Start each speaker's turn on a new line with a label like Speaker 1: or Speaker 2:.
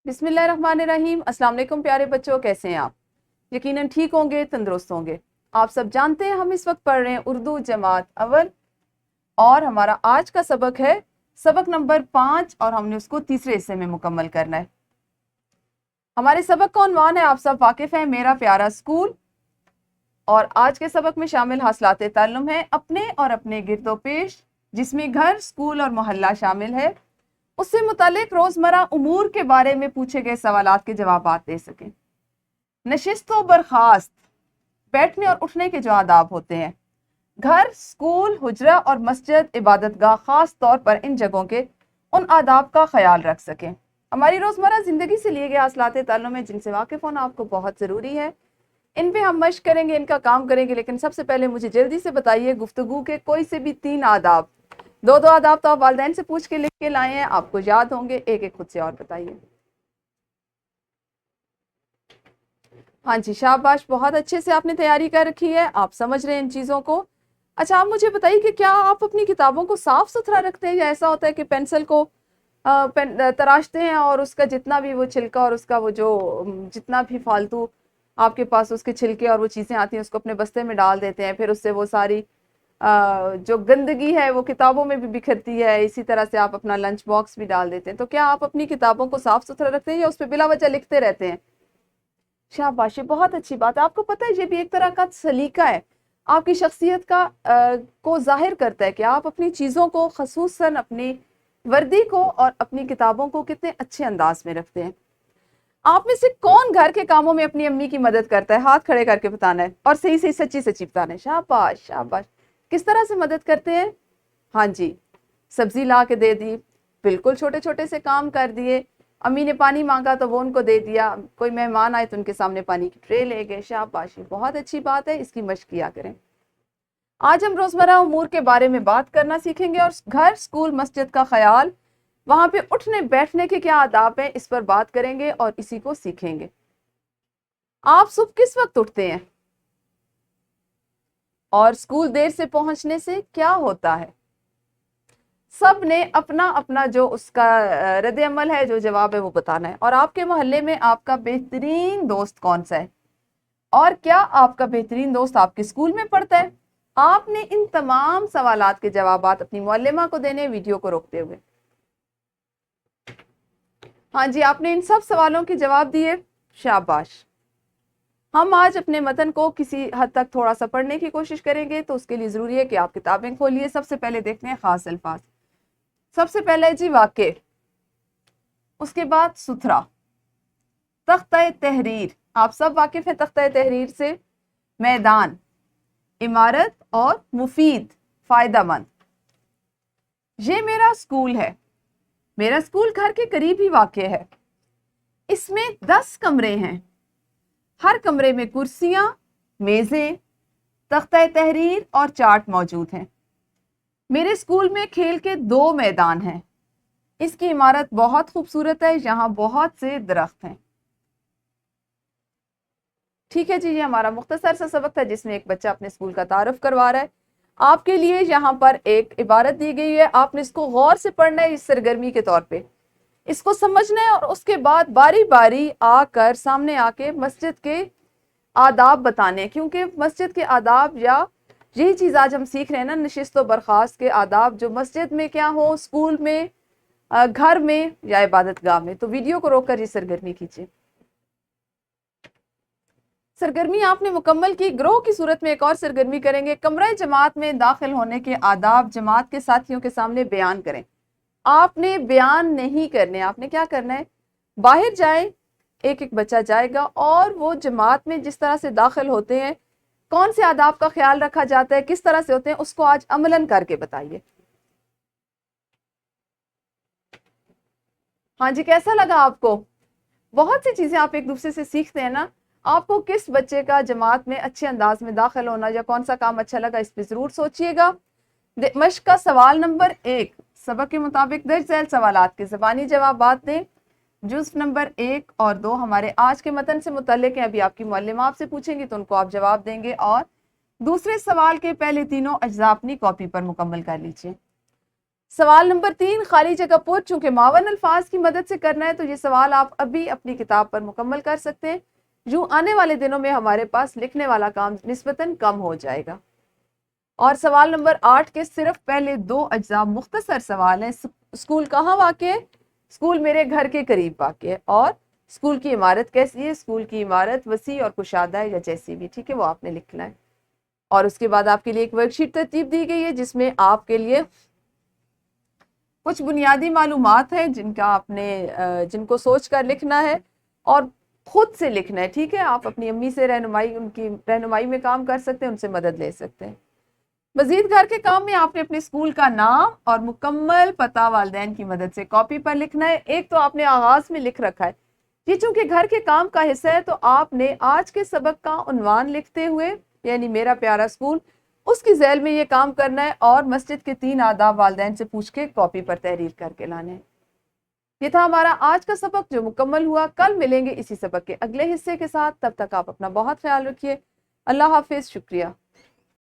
Speaker 1: बिस्मिल्लाहिर्रहमानिर्रहीम। अस्सलाम वालेकुम प्यारे बच्चों, कैसे हैं आप? यकीनन ठीक होंगे, तंदुरुस्त होंगे। आप सब जानते हैं हम इस वक्त पढ़ रहे हैं उर्दू जमात अव्वल और हमारा आज का सबक है सबक नंबर 5 और हमने उसको तीसरे हिस्से में मुकम्मल करना है। हमारे सबक का उन्वान है, आप सब वाकिफ हैं, मेरा प्यारा स्कूल। और आज के सबक में शामिल हासिलाते ताल्लुम है अपने और अपने गिरदो पेश, जिसमें घर, स्कूल और मोहल्ला शामिल है। उससे मुतालिक रोजमर्रा उमूर के बारे में पूछे गए सवालात के जवाब दे सकें। नशिस्त व बर्खास्त, बैठने और उठने के जो आदाब होते हैं। घर, स्कूल, हुजरा और मस्जिद, इबादतगाह, खास तौर पर इन जगहों के उन आदाब का ख्याल रख सकें। हमारी रोजमर्रा जिंदगी से लिए गए हासिलात ताल्लुम है जिनसे वाकिफ होना आपको बहुत जरूरी है। इन पे हम मश्क करेंगे, इनका काम करेंगे। लेकिन सबसे पहले मुझे जल्दी से बताइए, गुफ्तगू के कोई से भी 3 आदाब, दो आदाब तो आप वालिदैन से पूछ के लिख के लाए हैं, आपको याद होंगे। एक एक खुद से और बताइए। हाँ जी, शाबाश, बहुत अच्छे से आपने तैयारी कर रखी है, आप समझ रहे हैं इन चीज़ों को। अच्छा, आप मुझे बताइए कि क्या आप अपनी किताबों को साफ सुथरा रखते हैं, या ऐसा होता है कि पेंसिल को तराशते हैं और उसका जितना भी वो छिलका और उसका वो जो जितना भी फालतू आपके पास उसके छिलके और वो चीज़ें आती हैं उसको अपने बस्ते में डाल देते हैं, फिर उससे वो सारी जो गंदगी है वो किताबों में भी बिखरती है। इसी तरह से आप अपना लंच बॉक्स भी डाल देते हैं। तो क्या आप अपनी किताबों को साफ सुथरा रखते हैं या उस पर बिला वजह लिखते रहते हैं? शाबाश, बहुत अच्छी बात है। आपको पता है ये भी एक तरह का सलीका है, आपकी शख्सियत का को जाहिर करता है कि आप अपनी चीज़ों को, खसूसन अपनी वर्दी को और अपनी किताबों को कितने अच्छे अंदाज में रखते हैं। आप में से कौन घर के कामों में अपनी अम्मी की मदद करता है? हाथ खड़े करके बताना है और सही सही सच्ची सच्ची बताना है। शाबाश शाबाश। किस तरह से मदद करते हैं? हाँ जी, सब्जी ला के दे दी, बिल्कुल छोटे छोटे से काम कर दिए। अम्मी ने पानी मांगा तो वो उनको दे दिया, कोई मेहमान आए तो उनके सामने पानी की ट्रे ले गए। शाबाश, बहुत अच्छी बात है, इसकी मशक किया करें। आज हम रोजमर्रा उमूर के बारे में बात करना सीखेंगे और घर, स्कूल, मस्जिद का ख्याल, वहां पे उठने बैठने के क्या आदाब हैं, इस पर बात करेंगे और इसी को सीखेंगे। आप सुबह किस वक्त उठते हैं और स्कूल देर से पहुंचने से क्या होता है? सब ने अपना अपना जो उसका रद्द अमल है, जो जवाब है वो बताना है। और आपके मोहल्ले में आपका बेहतरीन दोस्त कौन सा है और क्या आपका बेहतरीन दोस्त आपके स्कूल में पढ़ता है? आपने इन तमाम सवालात के जवाब अपनी मुअल्लिमा को देने, वीडियो को रोकते हुए। हाँ जी, आपने इन सब सवालों के जवाब दिए, शाबाश। हम आज अपने मतन को किसी हद तक थोड़ा सा पढ़ने की कोशिश करेंगे, तो उसके लिए जरूरी है कि आप किताबें खोलिए। सबसे पहले देखते हैं खास अल्फाज। सबसे पहले जी वाक़े, उसके बाद सुथरा, तख्ता तहरीर, आप सब वाकिफ हैं तख्ता तहरीर से, मैदान, इमारत और मुफीद, फायदामंद। ये मेरा स्कूल है, मेरा स्कूल घर के करीब ही वाक़ है। इसमें 10 कमरे हैं, हर कमरे में कुर्सियां, मेजें, तख्ता तहरीर और चार्ट मौजूद हैं। मेरे स्कूल में खेल के 2 मैदान हैं। इसकी इमारत बहुत खूबसूरत है, यहाँ बहुत से दरख्त हैं। ठीक है जी, ये हमारा मुख्तसर सा सबक था जिसमें एक बच्चा अपने स्कूल का तारुफ करवा रहा है। आपके लिए यहाँ पर एक इबारत दी गई है, आपने इसको गौर से पढ़ना है, इस सरगर्मी के तौर पे इसको समझना है और उसके बाद बारी बारी आकर सामने आके मस्जिद के आदाब बताने, क्योंकि मस्जिद के आदाब, या यही चीज़ आज हम सीख रहे हैं ना, नशिस्त व बर्खास्त के आदाब, जो मस्जिद में क्या हो, स्कूल में, घर में या इबादतगाह में। तो वीडियो को रोककर ये सरगर्मी कीजिए। सरगर्मी आपने मुकम्मल की। ग्रोह की सूरत में एक और सरगर्मी करेंगे। कमरे जमात में दाखिल होने के आदाब जमात के साथियों के सामने बयान करें। आपने बयान नहीं करने, आपने क्या करना है, बाहर जाए, एक एक बच्चा जाएगा और वो जमात में जिस तरह से दाखिल होते हैं, कौन से आदाब का ख्याल रखा जाता है, किस तरह से होते हैं, उसको आज अमलन करके बताइए। हाँ जी, कैसा लगा आपको? बहुत सी चीजें आप एक दूसरे से सीखते हैं ना। आपको किस बच्चे का जमात में अच्छे अंदाज में दाखिल होना या कौन सा काम अच्छा लगा, इस पर जरूर सोचिएगा। मश्क का सवाल नंबर 1, सबक के मुताबिक दर्ज झैल सवालात के ज़बानी जवाब दें। जुज़्व नंबर 1 और 2 हमारे आज के मतन से मुतल्लिक हैं। अभी आपकी मुअल्लिमा आपसे पूछेंगी तो उनको आप जवाब देंगे और दूसरे सवाल के पहले तीनों अज्जा अपनी कॉपी पर मुकम्मल कर लीजिए। سوال نمبر 3، خالی جگہ پر چونکہ معاون الفاظ کی مدد سے کرنا ہے تو یہ سوال آپ ابھی اپنی کتاب پر مکمل کر سکتے ہیں، یوں آنے والے دنوں میں ہمارے پاس لکھنے والا کام نسبتاً کم ہو جائے گا۔ اور سوال نمبر 8 کے صرف پہلے 2 اجزاء مختصر سوال ہیں۔ اسکول کہاں واقع ہے؟ اسکول میرے گھر کے قریب واقع ہے۔ اور اسکول کی عمارت کیسی ہے؟ اسکول کی عمارت وسیع اور کشادہ ہے یا جیسی بھی، ٹھیک ہے، وہ آپ نے لکھنا ہے۔ اور اس کے بعد آپ کے لیے ایک ورک شیٹ ترتیب دی گئی ہے جس میں آپ کے لیے کچھ بنیادی معلومات ہیں جن کو سوچ کر لکھنا ہے اور خود سے لکھنا ہے، ٹھیک ہے۔ آپ اپنی امی سے ان کی رہنمائی میں کام کر سکتے ہیں، ان سے مدد لے سکتے ہیں۔ مزید گھر کے کام میں آپ نے اپنے اسکول کا نام اور مکمل پتہ والدین کی مدد سے کاپی پر لکھنا ہے۔ ایک تو آپ نے آغاز میں لکھ رکھا ہے، یہ چونکہ گھر کے کام کا حصہ ہے تو آپ نے آج کے سبق کا عنوان لکھتے ہوئے، یعنی میرا پیارا اسکول، اس کی ذیل میں یہ کام کرنا ہے اور مسجد کے 3 آداب والدین سے پوچھ کے کاپی پر تحریر کر کے لانے ہیں۔ یہ تھا ہمارا آج کا سبق جو مکمل ہوا۔ کل ملیں گے اسی سبق کے اگلے حصے کے ساتھ، تب تک آپ اپنا بہت خیال رکھیے۔ اللہ حافظ، شکریہ۔